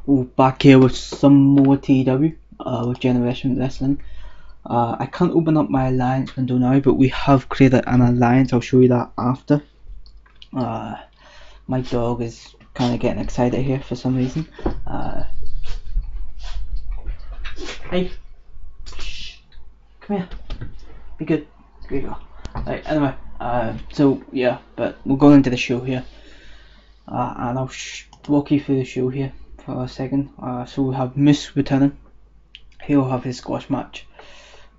We're back here with some more TW with Generation Wrestling. I can't open up my alliance window now, but we have created an alliance. I'll show you that after. My dog is kind of getting excited here for some reason. Hey, shh, come here, be good. There you go. Right, anyway, so yeah, but we're going into the show here, and I'll walk you through the show here for a second. So we have Moose returning. He'll have his squash match.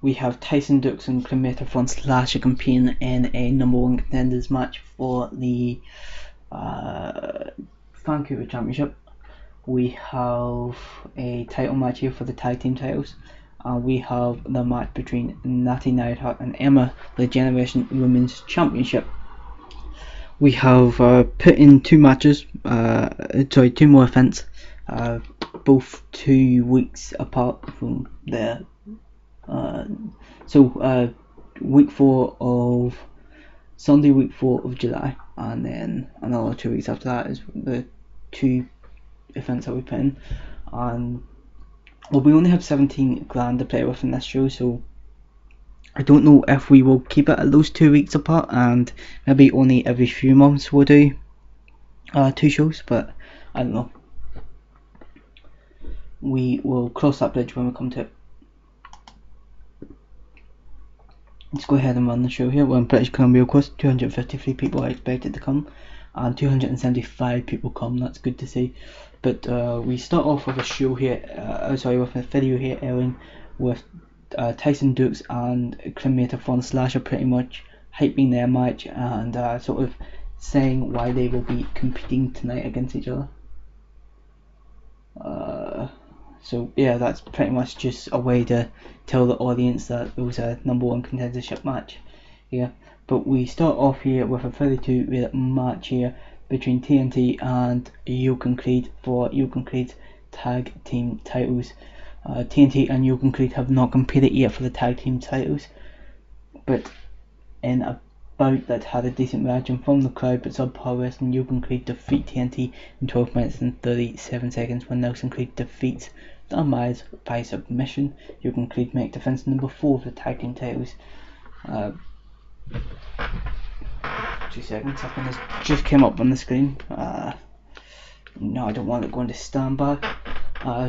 We have Tyson Dux and Cremator Von Slasher competing in a #1 contenders match for the Vancouver Championship. We have a title match here for the tag team titles. We have the match between Natty Neidhart and Emma, the Generation Women's Championship. We have put in two more events, both 2 weeks apart from there. Week 4 of Sunday, week 4 of July, and then another 2 weeks after that is the two events that we put in. And well, we only have 17 grand to play with in this show, so I don't know if we will keep it at those 2 weeks apart, and maybe only every few months we'll do 2 shows, but I don't know. We will cross that bridge when we come to it. Let's go ahead and run the show here. We're in British Columbia, of course. 253 people are expected to come, and 275 people come. That's good to see. But we start off with a show here. With a video here airing with Tyson Dux and Cremator Von Slasher pretty much hyping their match and sort of saying why they will be competing tonight against each other. So yeah, that's pretty much just a way to tell the audience that it was a #1 contendership match. Yeah, but we start off here with a 32-minute match here between TNT and Jochen Creed for Jochen Creed's tag team titles. TNT and Jochen Creed have not competed yet for the tag team titles, but in a bout that had a decent reaction from the crowd but subpar wrestling, Jochen Creed defeat TNT in 12 minutes and 37 seconds when Nelson Creed defeats Dan Myers by submission. Jochen Creed make defense number 4 of the tag team titles. 2 seconds, something has just came up on the screen. No, I don't want it going to standby.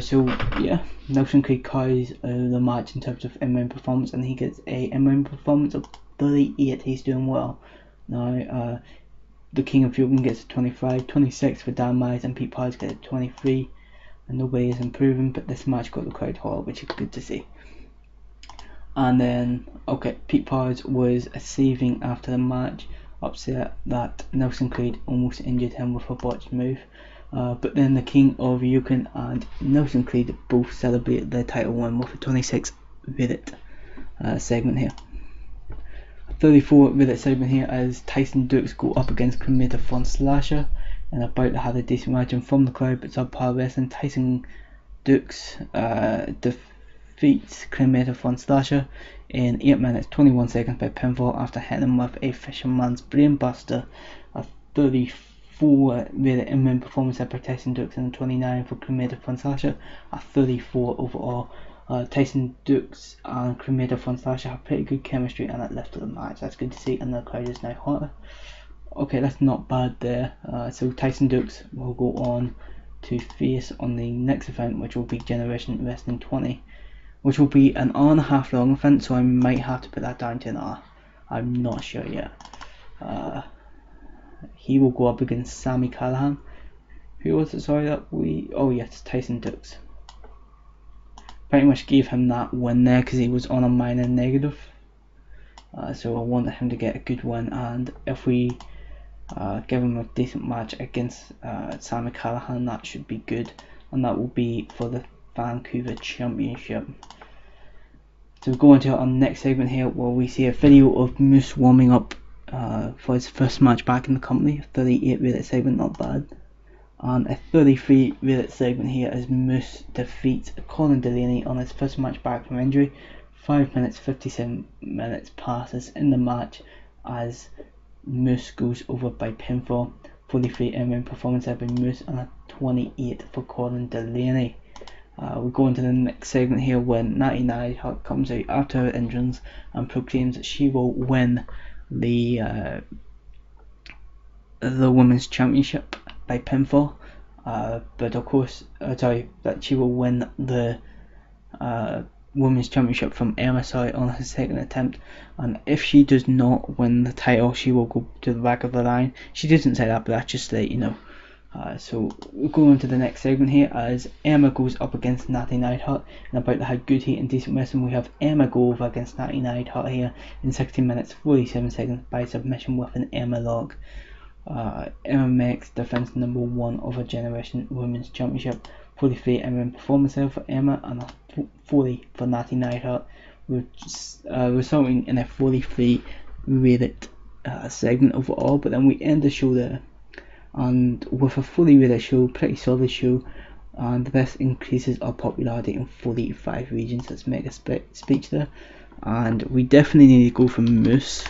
So yeah, Nelson Creed carries the match in terms of in-ring performance, and he gets a in-ring performance of 38. He's doing well. Now the King of Fusion gets a 25, 26 for Dan Myers, and Pete Pars gets a 23, and nobody is improving, but this match got the crowd hot, which is good to see. And then Pete Pars was saving after the match, upset that Nelson Creed almost injured him with a botched move. But then the King of Yukon and Nelson Creed both celebrate their title win with a 26-minute segment here. A 34-minute segment here as Tyson Dux go up against Cremator Von Slasher and about to have a decent reaction from the crowd, but subpar wrestling. Tyson Dux defeats Cremator Von Slasher in 8 minutes 21 seconds by pinfall after hitting him with a Fisherman's Brainbuster. A 34-minute in-ring performance by Tyson Dux and a 29 for Cremator Von Slasher. A 34 overall. Tyson Dux and Cremator Von Slasher have pretty good chemistry and it lifted the match. That's good to see, and the crowd is now hotter. Okay, that's not bad there. So Tyson Dux will go on to face on the next event, which will be Generation Wrestling 20, which will be an hour-and-a-half long event, so I might have to put that down to an hour. I'm not sure yet. He will go up against Sami Callihan. Who was it, sorry, that we... Oh yes, Tyson Dux. Pretty much gave him that win there because he was on a minor negative. So I wanted him to get a good win, and if we give him a decent match against Sami Callihan, that should be good, and that will be for the Vancouver Championship. So we go into our next segment here where we see a video of Moose warming up for his first match back in the company. A 38-minute segment, not bad. And a 33-minute segment here as Moose defeats Colin Delaney on his first match back from injury. 5 minutes 57 minutes passes in the match as Moose goes over by pinfall. 43 in-ring performance by Moose, and a 28 for Colin Delaney. We go into the next segment here when Natty Neidhart comes out after her injuries and proclaims that she will win the Women's Championship by pinfall. But of course, that she will win the Women's Championship from Emma on her second attempt, and if she does not win the title, she will go to the back of the line. She doesn't say that, but that's just to let you know. So we'll go on to the next segment here as Emma goes up against Natty Neidhart, and about the how good heat and decent wrestling, we have Emma go over against Natty Neidhart here in 16 minutes 47 seconds by submission with an Emma lock. Emma makes defense #1 of her generation Women's Championship. 43 in-ring performance for Emma and a 40 for Natty Neidhart, resulting in a 43 rated segment overall. But then we end the show there, and with a fully rated show, pretty solid show, and the best increases our popularity in 45 regions. Let's make a speech there, and we definitely need to go for Moose.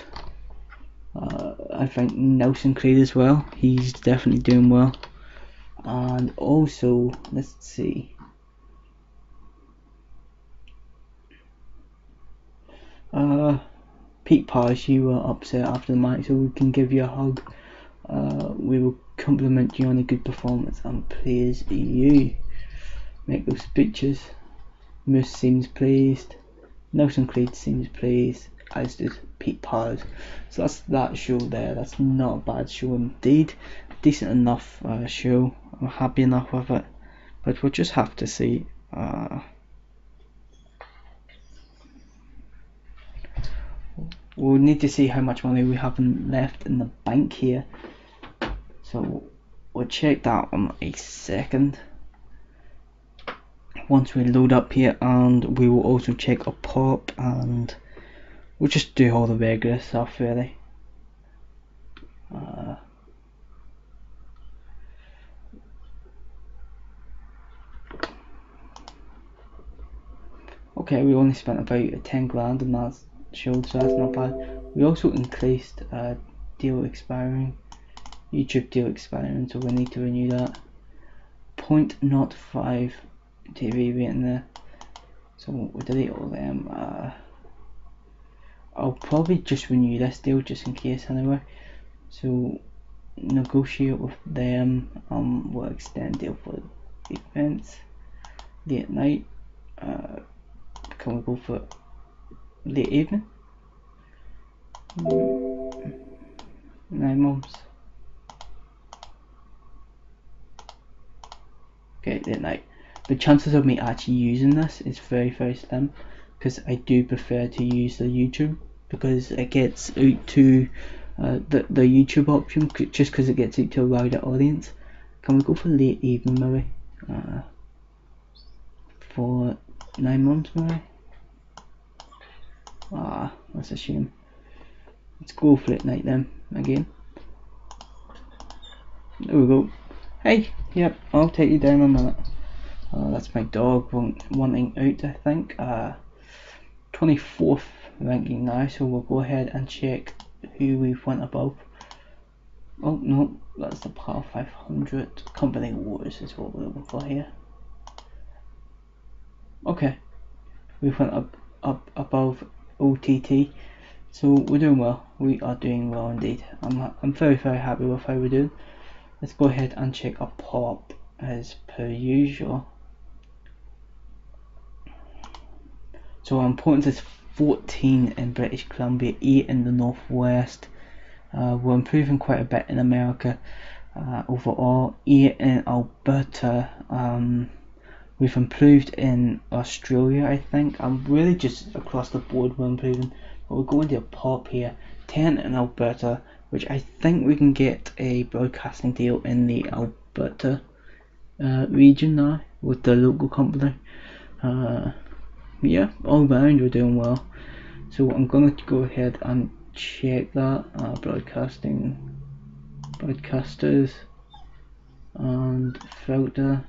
I think Nelson Creed as well, he's definitely doing well. And also, let's see, Pete Page, you were upset after the match, so we can give you a hug. We will compliment you on a good performance and praise you. Make those speeches. Moose seems pleased, Nelson Creed seems pleased, as does Pete Page. So that's that show there. That's not a bad show indeed. Decent enough show. I'm happy enough with it, but we'll just have to see. We'll need to see how much money we have left in the bank here. So we'll check that on a second once we load up here, and we will also check a pop, and we'll just do all the regular stuff really. Okay, we only spent about 10 grand on that show, so that's not bad. We also increased deal expiring, YouTube deal expiring, so we need to renew that. 0.05 TV rating there, so we'll delete all of them. I'll probably just renew this deal just in case anyway, so negotiate with them. We'll extend deal for the events late night. Can we go for late evening? 9 months. Okay, late night. The chances of me actually using this is very, very slim, because I do prefer to use the YouTube, because it gets out to the YouTube option, just because it gets out to a wider audience. Can we go for late evening maybe? For 9 months maybe? That's a shame. Let's go for it night then again. There we go. Hey, yep, I'll take you down a minute. That's my dog wanting out, I think. 24th ranking now, so we'll go ahead and check who we've went above. Oh no, that's the PAL 500. Company Wars is what we're looking for here. Okay, we went up above OTT, so we're doing well. We are doing well indeed. I'm very, very happy with how we're doing. Let's go ahead and check a pop as per usual. So our importance is 14 in British Columbia, 8 in the Northwest. We're improving quite a bit in America overall, 8 in Alberta. We've improved in Australia, I think. I'm really just across the board we're improving. But we're going to a pop here. 10 in Alberta, which I think we can get a broadcasting deal in the Alberta region now with the local company. Yeah, all round we're doing well. So I'm going to go ahead and check that. Broadcasters, and filter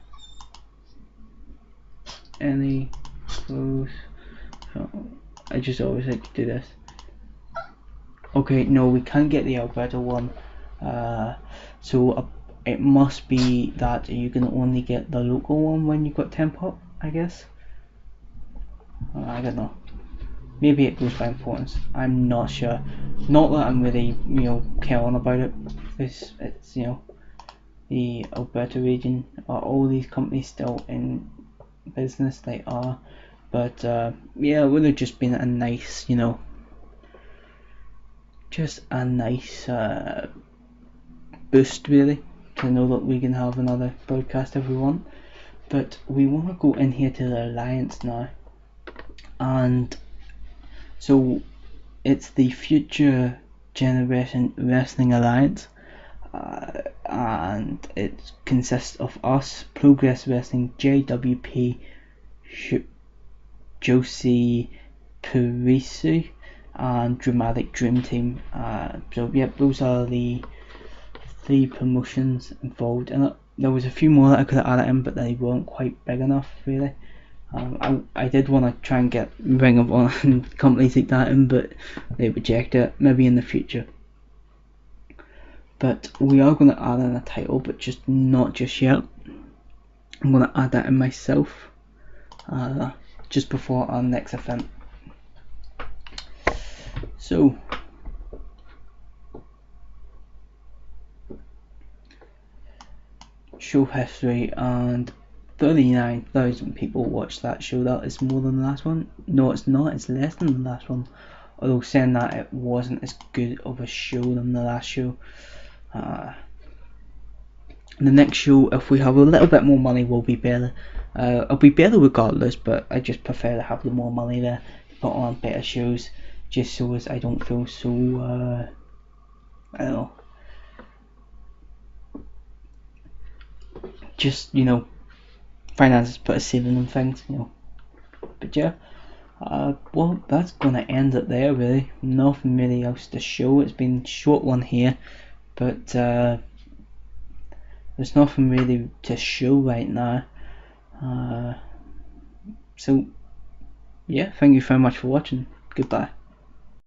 any close. I just always like to do this. Okay, no, we can't get the Alberta one So it must be that you can only get the local one when you've got 10 pop, I guess. I don't know. Maybe it goes by importance. I'm not sure. Not that I'm really, caring about it. It's the Alberta region. Are all these companies still in business? They are. But yeah, it would have just been a nice, just a nice boost really, to know that we can have another broadcast if we want. But we want to go in here to the Alliance now, and so it's the Future Generation Wrestling Alliance, and it consists of us, Progress Wrestling, JWP, Josie Parisu, and Dramatic Dream Team. So yep, those are the 3 promotions involved in it. There was a few more that I could have added in, but they weren't quite big enough really. I did want to try and get Ring of Honor and companies like that in, but they rejected it. Maybe in the future. But we are going to add in a title, but just not just yet. I'm going to add that in myself, just before our next event. So show history, and 39,000 people watched that show. That is more than the last one. No, it's not, it's less than the last one, although saying that, it wasn't as good of a show than the last show. The next show, if we have a little bit more money, will be better. It'll be better regardless, but I just prefer to have the more money there to put on better shows, just so as I don't feel so I don't know, just finances put a ceiling on things, but yeah. Well, that's gonna end it there really. Nothing really else to show. It's been a short one here, but there's nothing really to show right now. So yeah, thank you very much for watching. Goodbye.